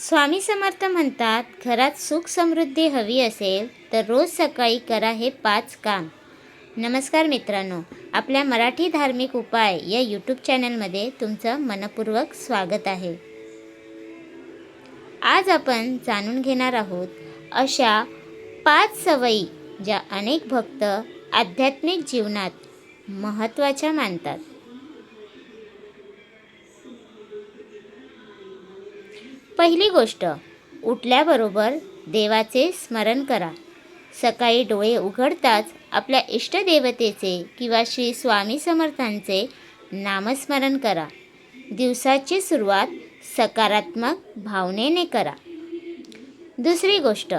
स्वामी समर्थ म्हणतात, घरात सुख समृद्धी हवी असेल तर रोज सकाळी करा हे 5 काम. नमस्कार मित्रांनो, आपल्या मराठी धार्मिक उपाय या यूट्यूब चॅनलमध्ये तुमचं मनपूर्वक स्वागत आहे. आज आपण जाणून घेणार आहोत अशा 5 सवयी ज्या अनेक भक्त आध्यात्मिक जीवनात महत्त्वाच्या मानतात. पहिली गोष्ट, उठल्याबरोबर देवाचे स्मरण करा. सकाळी डोळे उघडताच आपल्या इष्टदेवतेचे किंवा श्री स्वामी समर्थांचे नामस्मरण करा. दिवसाची सुरुवात सकारात्मक भावनेने करा. दुसरी गोष्ट,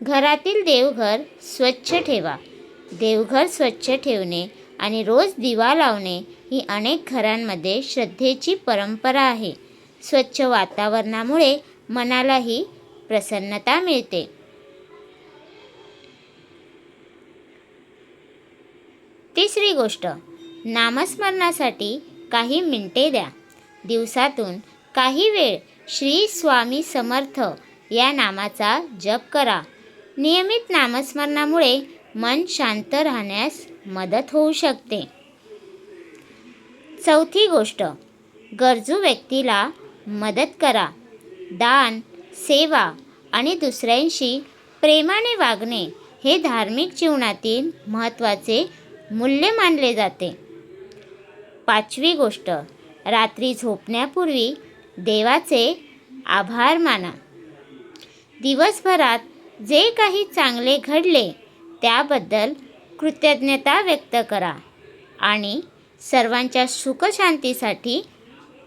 घरातील देवघर स्वच्छ ठेवा. देवघर स्वच्छ ठेवणे आणि रोज दिवा लावणे ही अनेक घरांमध्ये श्रद्धेची परंपरा आहे. स्वच्छ वातावरणामुळे मनालाही प्रसन्नता मिळते. तिसरी गोष्ट, नामस्मरणासाठी काही मिनिटे द्या. दिवसातून काही वेळ श्री स्वामी समर्थ या नामाचा जप करा. नियमित नामस्मरणामुळे मन शांत राहण्यास मदत होऊ शकते. चौथी गोष्ट, गरजू व्यक्तीला मदत करा. दान, सेवा आणि दुसऱ्यांशी प्रेमाने वागणे हे धार्मिक जीवनातील महत्त्वाचे मूल्य मानले जाते. पाचवी गोष्ट, रात्री झोपण्यापूर्वी देवाचे आभार माना. दिवसभरात जे काही चांगले घडले त्याबद्दल कृतज्ञता व्यक्त करा आणि सर्वांच्या सुखशांतीसाठी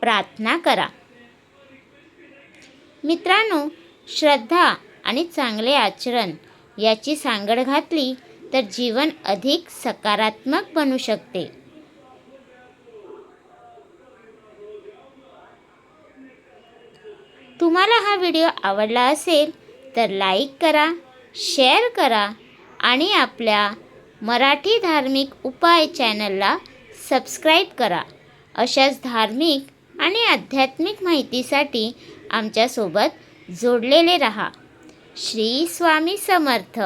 प्रार्थना करा. मित्रांनो, श्रद्धा आणि चांगले आचरण याची सांगड घातली तर जीवन अधिक सकारात्मक बनू शकते. तुम्हाला हा व्हिडिओ आवडला असेल तर लाईक करा, शेअर करा आणि आपल्या मराठी धार्मिक उपाय चॅनलला सबस्क्राईब करा. अशाच धार्मिक आणि आध्यात्मिक माहितीसाठी आमच्यासोबत जोडलेले रहा. श्री स्वामी समर्थ.